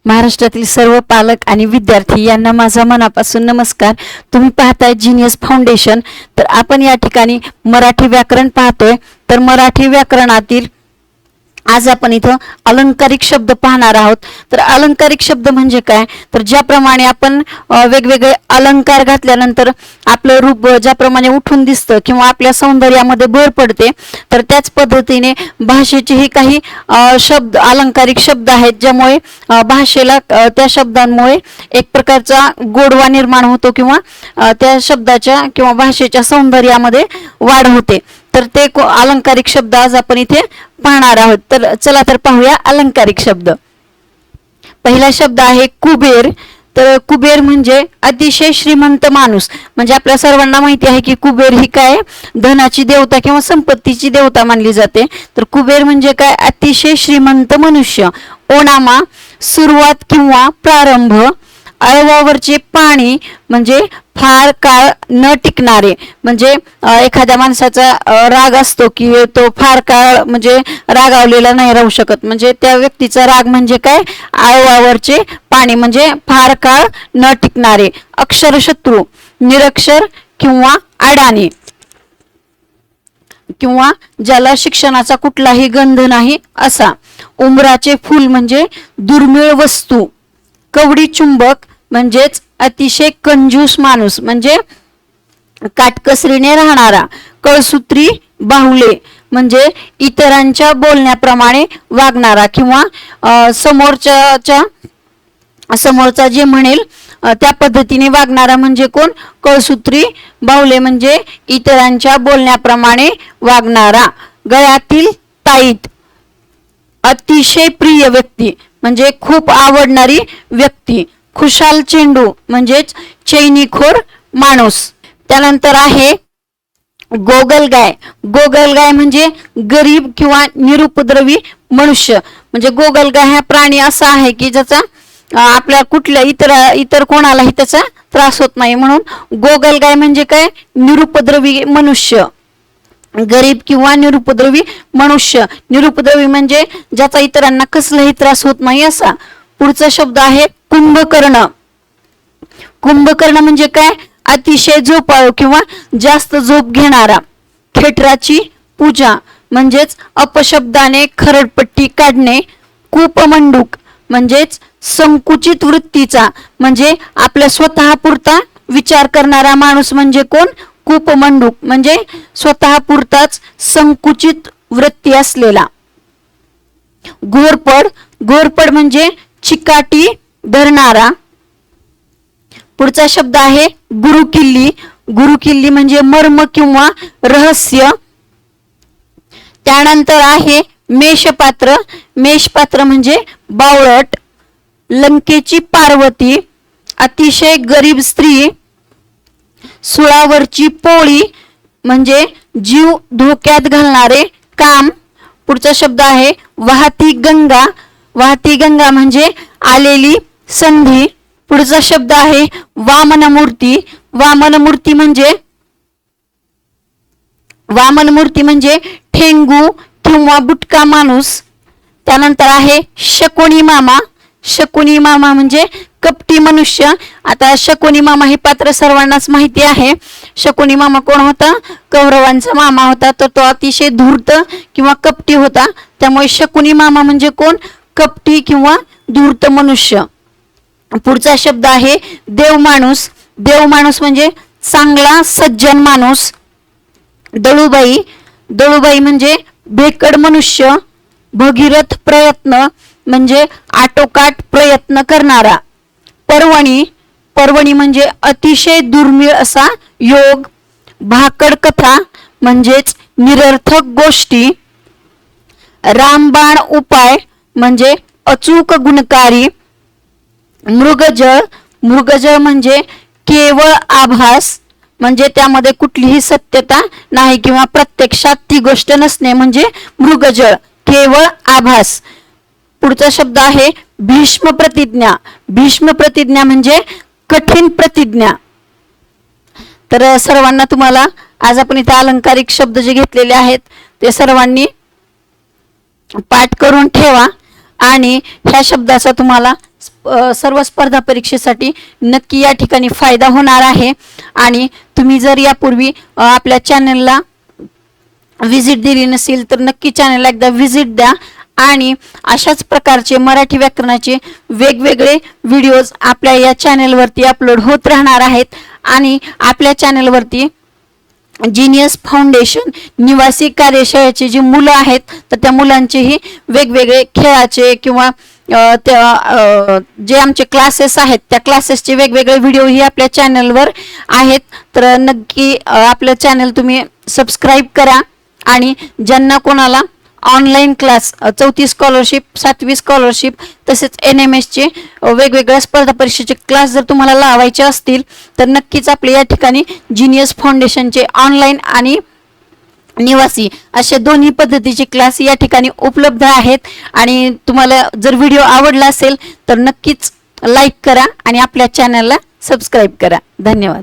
महाराष्ट्रातील सर्व पालक आणि विद्यार्थी यांना माझा मनापासून नमस्कार. तुम्ही पाहताय जीनियस फाउंडेशन. तर आपण या ठिकाणी मराठी व्याकरण पाहतोय. तर मराठी व्याकरणातील आज आपण इथं अलंकारिक शब्द पाहणार आहोत. तर अलंकारिक शब्द म्हणजे काय, तर ज्याप्रमाणे आपण वेगवेगळे अलंकार घातल्यानंतर आपलं रूप ज्याप्रमाणे उठून दिसतं किंवा आपल्या सौंदर्यामध्ये भर पडते, तर त्याच पद्धतीने भाषेचेही काही शब्द अलंकारिक शब्द आहेत, ज्यामुळे भाषेला त्या शब्दांमुळे एक प्रकारचा गोडवा निर्माण होतो किंवा त्या शब्दाच्या किंवा भाषेच्या सौंदर्यामध्ये वाढ होते. तर ते अलंकारिक शब्द आज आपण इथे पाहणार आहोत. तर चला तर पाहूया अलंकारिक शब्द. पहिला शब्द आहे कुबेर. तर कुबेर म्हणजे अतिशय श्रीमंत माणूस. म्हणजे आपल्या सर्वांना माहिती आहे की कुबेर ही काय, धनाची देवता किंवा संपत्तीची देवता मानली जाते. तर कुबेर म्हणजे काय, अतिशय श्रीमंत मनुष्य. ओनामा सुरुवात किंवा प्रारंभ. अळवावरचे पाणी म्हणजे फार काळ न टिकणारे. म्हणजे एखाद्या माणसाचा राग असतो की तो फार काळ म्हणजे रागावलेला नाही राहू शकत. म्हणजे त्या व्यक्तीचा राग म्हणजे काय, अळवावरचे पाणी म्हणजे फार काळ न टिकणारे. अक्षरशत्रू निरक्षर किंवा अडाणी किंवा ज्याला शिक्षणाचा कुठलाही गंध नाही असा. उंबराचे फूल म्हणजे दुर्मिळ वस्तू. कवडी चुंबक म्हणजेच अतिशय कंजूस माणूस म्हणजे काटकसरीने राहणारा. कळसूत्री बाहुले म्हणजे इतरांच्या बोलण्याप्रमाणे वागणारा किंवा समोरचा जे म्हणेल त्या पद्धतीने वागणारा म्हणजे कोण, कळसूत्री बाहुले म्हणजे इतरांच्या बोलण्याप्रमाणे वागणारा. गळ्यातील ताईत अतिशय प्रिय व्यक्ती म्हणजे खूप आवडणारी व्यक्ती. खुशाल चेंडू म्हणजेच चैनीखोर माणूस. त्यानंतर आहे गोगलगाय. गोगलगाय म्हणजे गरीब किंवा निरुपद्रवी मनुष्य. म्हणजे गोगलगाय हा प्राणी असा आहे की ज्याचा आपल्या कुठल्या इतर कोणालाही त्याचा त्रास होत नाही. म्हणून गोगलगाय म्हणजे काय, निरुपद्रवी मनुष्य. गरीब किंवा निरुपद्रवी मनुष्य. निरुपद्रवी म्हणजे ज्याचा इतरांना कसलाही त्रास होत नाही असा. पुढचा शब्द आहे कुंभकर्ण. कुंभकर्ण म्हणजे काय, अतिशय झोपाळू किंवा जास्त झोप घेणारा. खेटराची पूजा म्हणजेच अपशब्दाने खरडपट्टी काढणे. कूपमंडूक म्हणजेच संकुचित वृत्तीचा म्हणजे आपल्या स्वतःपुरता विचार करणारा माणूस म्हणजे कोण, कूपमंडूक म्हणजे स्वतःपुरताच संकुचित वृत्ती असलेला. घोरपड. घोरपड म्हणजे चिकाटी धरणारा. पुढचा शब्द आहे गुरुकिल्ली. गुरुकिल्ली म्हणजे मर्म किंवा रहस्य. त्यानंतर आहे मेषपात्र. मेषपात्र म्हणजे बावळट. लंकेची पार्वती अतिशय गरीब स्त्री. सुळावरची पोळी म्हणजे जीव धोक्यात घालणारे काम. पुढचा शब्द आहे वाहती गंगा. वाहती गंगा म्हणजे आलेली संधी. पुढचा शब्द आहे वामनमूर्ती. वामनमूर्ती म्हणजे ठेंगू किंवा बुटका माणूस. त्यानंतर आहे शकुनी मामा. शकुनी मामा म्हणजे कपटी मनुष्य. आता शकुनी मामा हे पात्र सर्वांनाच माहिती आहे. शकुनी मामा कोण होता, कौरवांचा मामा होता. तर तो अतिशय धूर्त किंवा कपटी होता. त्यामुळे शकुनी मामा म्हणजे कोण, कपटी किंवा धूर्त मनुष्य. पुढचा शब्द आहे देवमाणूस. देवमाणूस म्हणजे चांगला सज्जन माणूस. दळूबाई. दळूबाई म्हणजे भेकड मनुष्य. भगीरथ प्रयत्न म्हणजे आटोकाट प्रयत्न करणारा. पर्वणी. पर्वणी म्हणजे अतिशय दुर्मिळ असा योग. भाकड कथा म्हणजेच निरर्थक गोष्टी. रामबाण उपाय म्हणजे अचूक गुणकारी. मृगजळ. मृगजळ म्हणजे केवळ आभास म्हणजे त्यामध्ये कुठलीही सत्यता नाही किंवा प्रत्यक्षात ती गोष्ट नसणे म्हणजे मृगजळ, केवळ आभास. पुढचा शब्द आहे भीष्म प्रतिज्ञा. भीष्म प्रतिज्ञा म्हणजे कठीण प्रतिज्ञा. तर सर्वांना तुम्हाला आज आपण इथे अलंकारिक शब्द जे घेतलेले आहेत ते सर्वांनी पाठ करून ठेवा. आणि ह्या शब्दाचा तुम्हाला सर्व स्पर्धा परीक्षेसाठी नक्की या ठिकाणी फायदा होणार आहे। आणि तुम्ही जर यापूर्वी आपल्या चॅनलला व्हिजिट दिली नसेल तर नक्की चॅनलला एकदा व्हिजिट द्या आणि अशाच प्रकारचे मराठी व्याकरणाचे वेगवेगळे व्हिडिओज आपल्या या चॅनलवरती अपलोड होत राहणार आहेत। आणि आपल्या चॅनलवरती जीनियस फाउंडेशन निवासी कार्यशाळेचे जे मुलं आहेत तर त्या मुलांचेही वेगवेगळे खेळाचे किंवा जे आमचे क्लासेस आहेत त्या क्लासेसचे वेगवेगळे व्हिडिओ ही आपल्या चॅनलवर आहेत। तर नक्की आपलं चॅनल तुम्ही सबस्क्राईब करा आणि ज्यांना कोणाला ऑनलाईन क्लास 4थी स्कॉलरशिप 7वी स्कॉलरशिप तसेच NMS चे वेगवेगळ्या स्पर्धा परीक्षेचे क्लास जर तुम्हाला लावायचे असतील तर नक्कीच आपल्या या ठिकाणी जीनियस फाउंडेशनचे ऑनलाईन आणि निवासी असे दोन्ही पद्धतीचे क्लास या ठिकाणी उपलब्ध आहेत। आणि तुम्हाला जर व्हिडिओ आवडला असेल तर नक्कीच लाईक करा आणि आपल्या चॅनलला सबस्क्राईब करा। धन्यवाद।